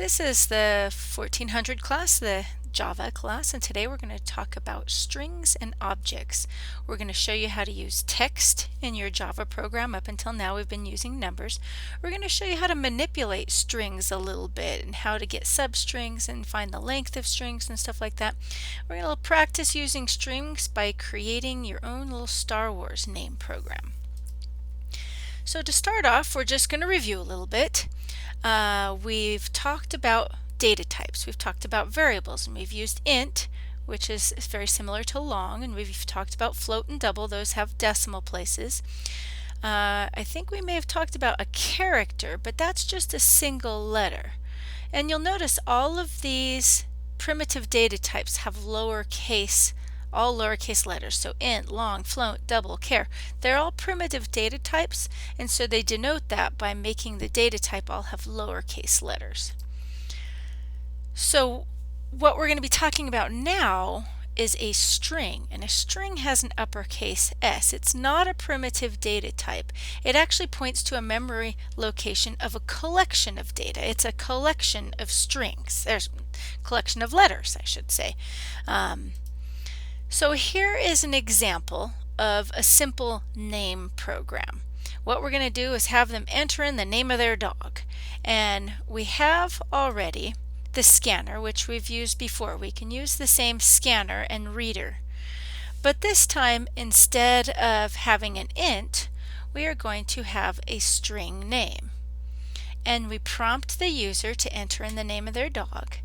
This is the 1400 class, the Java class, and today we're going to talk about strings and objects. We're going to show you how to use text in your Java program. Up until now we've been using numbers. We're going to show you how to manipulate strings a little bit and how to get substrings and find the length of strings and stuff like that. We're going to practice using strings by creating your own little Star Wars name program. So to start off, we're just going to review a little bit. We've talked about data types, we've talked about variables, and we've used int, which is very similar to long, and we've talked about float and double. Those have decimal places. I think we may have talked about a character, but that's just a single letter. And you'll notice all of these primitive data types have all lowercase letters. So int, long, float, double, char. They're all primitive data types, and so they denote that by making the data type all have lowercase letters. So what we're going to be talking about now is a string, and a string has an uppercase S. It's not a primitive data type. It actually points to a memory location of a collection of data. It's a collection of strings. There's a collection of letters, I should say. So here is an example of a simple name program. What we're going to do is have them enter in the name of their dog. And we have already the scanner, which we've used before. We can use the same scanner and reader. But this time, instead of having an int, we are going to have a string name. And we prompt the user to enter in the name of their dog.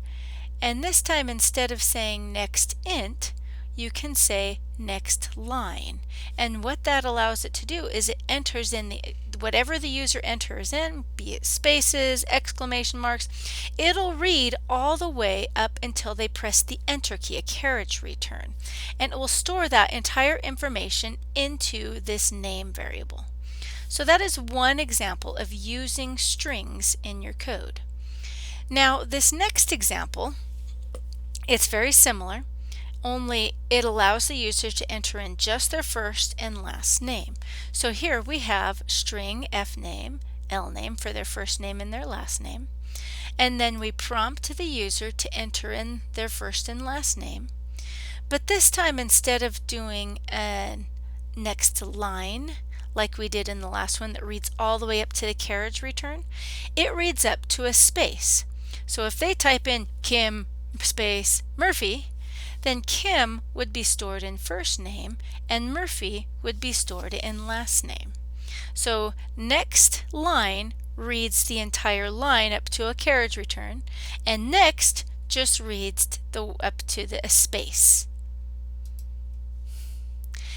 And this time, instead of saying next int, you can say next line, and what that allows it to do is it enters in whatever the user enters in, be it spaces, exclamation marks. It'll read all the way up until they press the enter key, a carriage return, and it will store that entire information into this name variable. So that is one example of using strings in your code. Now this next example, it's very similar, only it allows the user to enter in just their first and last name. So here we have string fname, lname for their first name and their last name, and then we prompt the user to enter in their first and last name. But this time, instead of doing a next line like we did in the last one that reads all the way up to the carriage return, it reads up to a space. So if they type in Kim space Murphy, then Kim would be stored in first name and Murphy would be stored in last name. So next line reads the entire line up to a carriage return, and next just reads up to a space.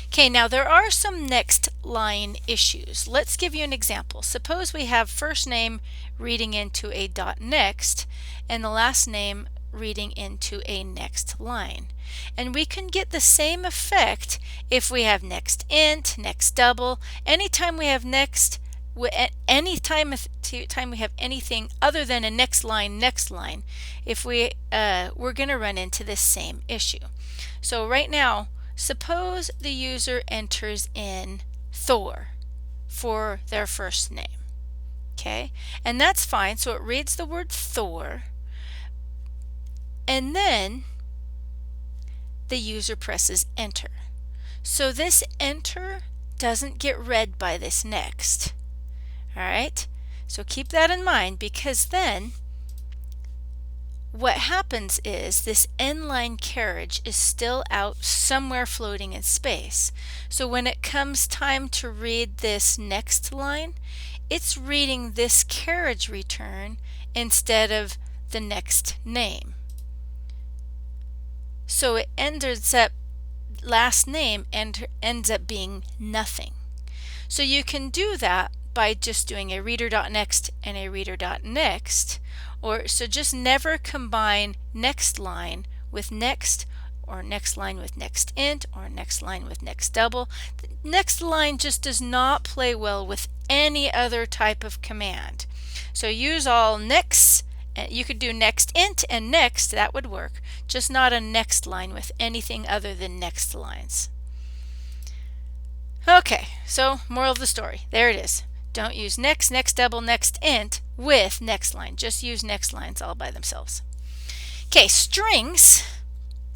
Okay, now there are some next line issues. Let's give you an example. Suppose we have first name reading into a .next and the last name reading into a next line. And we can get the same effect if we have next int, next double. Anytime we have next, anytime we have anything other than a next line, if we're going to run into this same issue. So right now, suppose the user enters in Thor for their first name. Okay, and that's fine. So it reads the word Thor, and then the user presses enter. So this enter doesn't get read by this next. Alright, so keep that in mind, because then what happens is this nline carriage is still out somewhere floating in space. So when it comes time to read this next line, it's reading this carriage return instead of the next name. So it ends up, last name ends up being nothing. So you can do that by just doing a reader.next and a reader.next, or so just never combine next line with next, or next line with next int, or next line with next double. The next line just does not play well with any other type of command. So use all next. You could do next int and next, that would work, just not a next line with anything other than next lines. Okay, so moral of the story, there it is. Don't use next, next double, next int with nextLine. Just use nextlines all by themselves. Okay, strings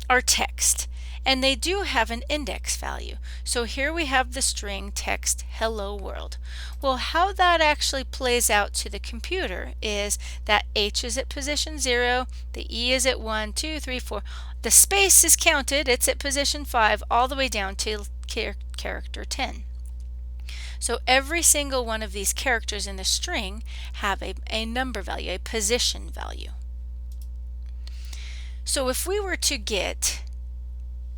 are text, and they do have an index value. So here we have the string text hello world. Well, how that actually plays out to the computer is that H is at position 0, the E is at 1, 2, 3, 4. The space is counted, it's at position 5 all the way down to character 10. So every single one of these characters in the string have a number value, a position value. So if we were to get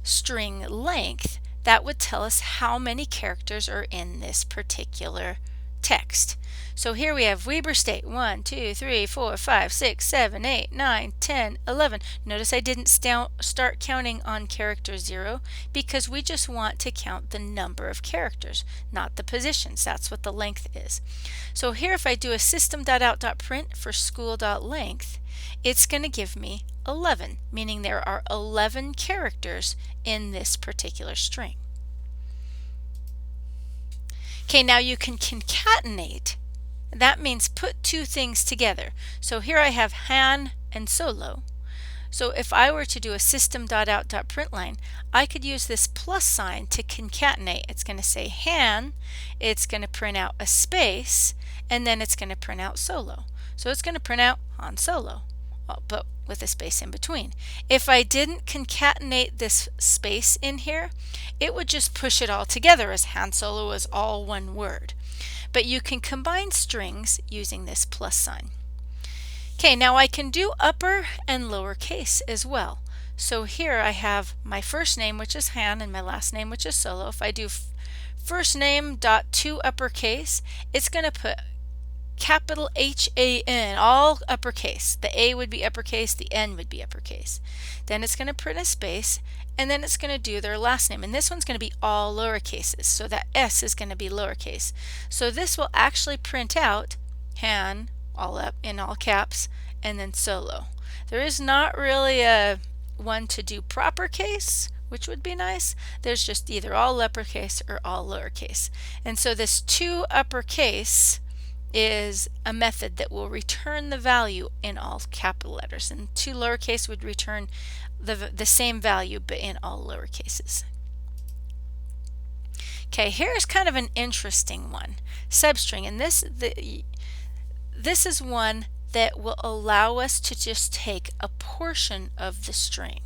string length, that would tell us how many characters are in this particular text. So here we have Weber State 1, 2, 3, 4, 5, 6, 7, 8, 9, 10, 11. Notice I didn't start counting on character 0 because we just want to count the number of characters, not the positions. That's what the length is. So here if I do a system.out.print for school.length, it's going to give me 11, meaning there are 11 characters in this particular string. Okay, now you can concatenate. That means put two things together. So here I have Han and Solo. So if I were to do a system.out.println, I could use this plus sign to concatenate. It's going to say Han, it's going to print out a space, and then it's going to print out Solo. So it's going to print out Han Solo, but with a space in between. If I didn't concatenate this space in here, it would just push it all together as Han Solo is all one word. But you can combine strings using this plus sign. Okay, now I can do upper and lowercase as well. So here I have my first name, which is Han, and my last name, which is Solo. If I do first name dot to uppercase, it's going to put capital H-A-N, all uppercase. The A would be uppercase, the N would be uppercase. Then it's going to print a space, and then it's going to do their last name. And this one's going to be all lowercases, so that S is going to be lowercase. So this will actually print out Han, all up in all caps, and then Solo. There is not really a one to do proper case, which would be nice. There's just either all uppercase or all lowercase. And so this to uppercase is a method that will return the value in all capital letters, and to lowercase would return the same value but in all lowercases. Okay, here's kind of an interesting one, substring, and this is one that will allow us to just take a portion of the string.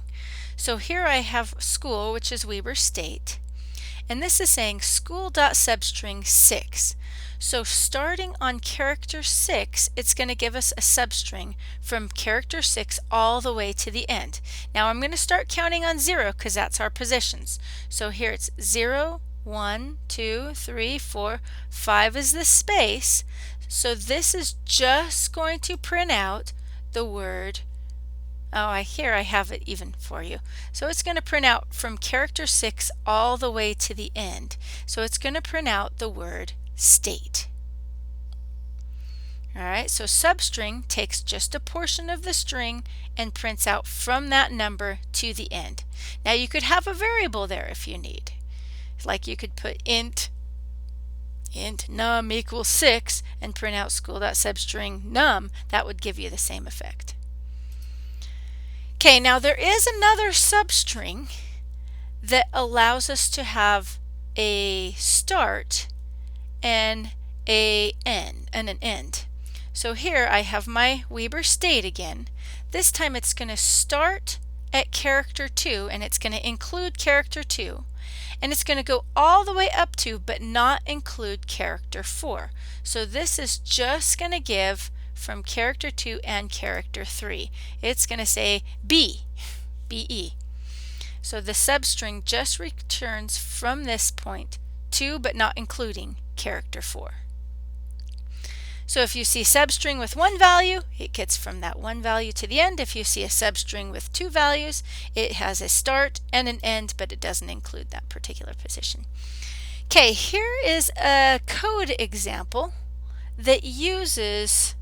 So here I have school, which is Weber State, and this is saying school.substring 6. So starting on character 6, it's going to give us a substring from character 6 all the way to the end. Now I'm going to start counting on 0 because that's our positions. So here it's 0, 1, 2, 3, 4, 5 is the space. So this is just going to print out the word, here I have it even for you. So it's going to print out from character 6 all the way to the end. So it's going to print out the word state. Alright, so substring takes just a portion of the string and prints out from that number to the end. Now you could have a variable there if you need. Like you could put int num equals 6 and print out school.substring num. That would give you the same effect. Okay, now there is another substring that allows us to have a start and an end. So here I have my Weber State again. This time it's going to start at character 2, and it's going to include character 2, and it's going to go all the way up to but not include character 4. So this is just going to give from character 2 and character 3. It's going to say B, BE. So the substring just returns from this point to but not including character 4. So if you see substring with one value, it gets from that one value to the end. If you see a substring with two values, it has a start and an end, but it doesn't include that particular position. Okay, here is a code example that uses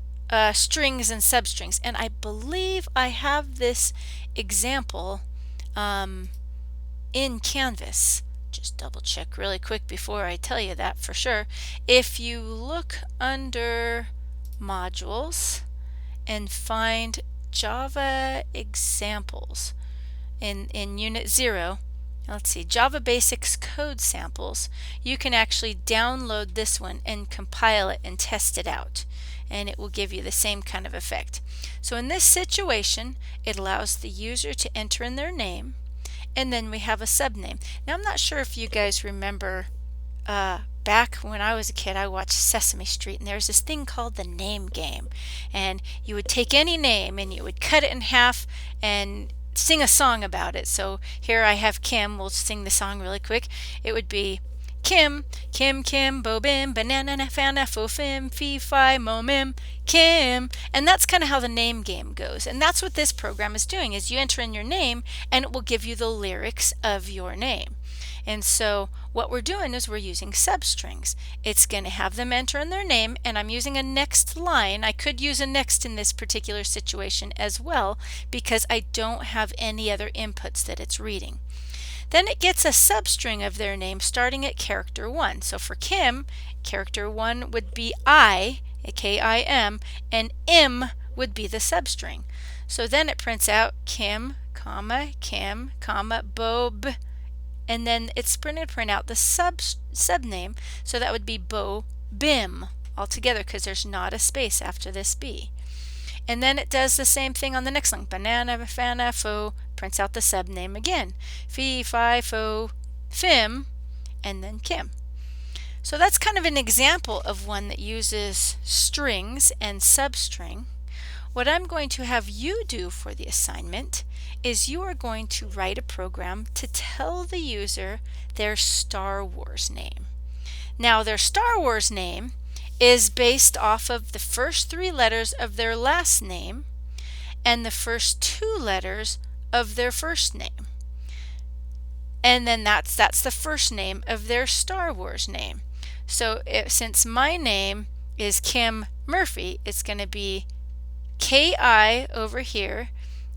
strings and substrings, and I believe I have this example in Canvas. Just double check really quick before I tell you that for sure. If you look under modules and find Java examples in Unit 0. Let's see, Java Basics Code Samples. You can actually download this one and compile it and test it out, and it will give you the same kind of effect. So in this situation, it allows the user to enter in their name, and then we have a subname. Now I'm not sure if you guys remember back when I was a kid, I watched Sesame Street, and there's this thing called the name game, and you would take any name and you would cut it in half and sing a song about it. So here I have Kim. We'll sing the song really quick. It would be Kim, Kim, Kim, Bo, Bim, Banana, Fana, Fo, Fim, Fee, Fi, Mo, Mim, Kim. And that's kind of how the name game goes. And that's what this program is doing, is you enter in your name and it will give you the lyrics of your name. And so what we're doing is we're using substrings. It's going to have them enter in their name, and I'm using a nextLine. I could use a next in this particular situation as well because I don't have any other inputs that it's reading. Then it gets a substring of their name starting at character 1. So for Kim, character 1 would be I, K-I-M, and M would be the substring. So then it prints out Kim, comma, Bob, and then it's going to print out the subname, so that would be Bo Bim altogether because there's not a space after this B. And then it does the same thing on the next line. Banana, Fana, Fo, prints out the subname again. Fee, Fi, Fo, Fim, and then Kim. So that's kind of an example of one that uses strings and substring. What I'm going to have you do for the assignment is you are going to write a program to tell the user their Star Wars name. Now their Star Wars name is based off of the first 3 letters of their last name and the first 2 letters of their first name. And then that's the first name of their Star Wars name. So since my name is Kim Murphy, it's going to be K-I over here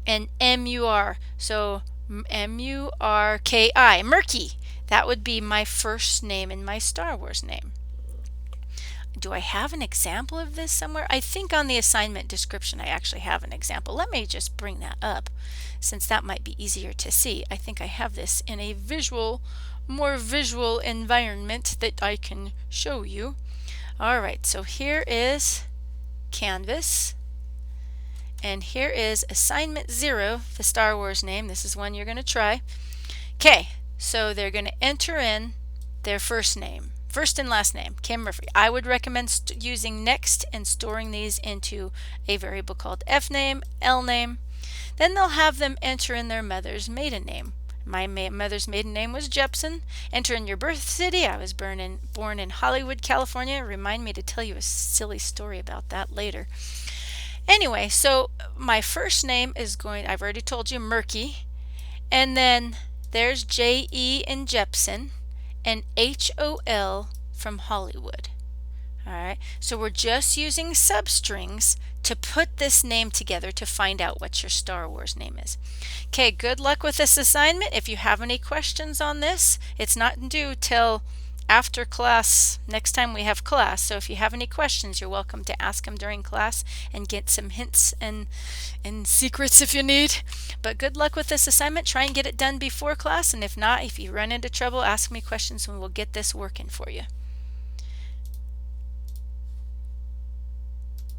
and M-U-R. So M-U-R-K-I, Murky. That would be my first name and my Star Wars name. Do I have an example of this somewhere? I think on the assignment description I actually have an example. Let me just bring that up since that might be easier to see. I think I have this in a more visual environment that I can show you. Alright, so here is Canvas. And here is assignment 0, the Star Wars name. This is one you're going to try. Okay, so they're going to enter in their first name, first and last name, Kim Murphy. I would recommend using next and storing these into a variable called fname, lname. Then they'll have them enter in their mother's maiden name. My mother's maiden name was Jepson. Enter in your birth city. I was born in Hollywood, California. Remind me to tell you a silly story about that later. Anyway, so my first name is I've already told you, Murky. And then there's J-E in Jepson and H-O-L from Hollywood. Alright, so we're just using substrings to put this name together to find out what your Star Wars name is. Okay, good luck with this assignment. If you have any questions on this, it's not due till after class, next time we have class. So if you have any questions, you're welcome to ask them during class and get some hints and secrets if you need. But good luck with this assignment. Try and get it done before class, and if not, if you run into trouble, ask me questions and we'll get this working for you.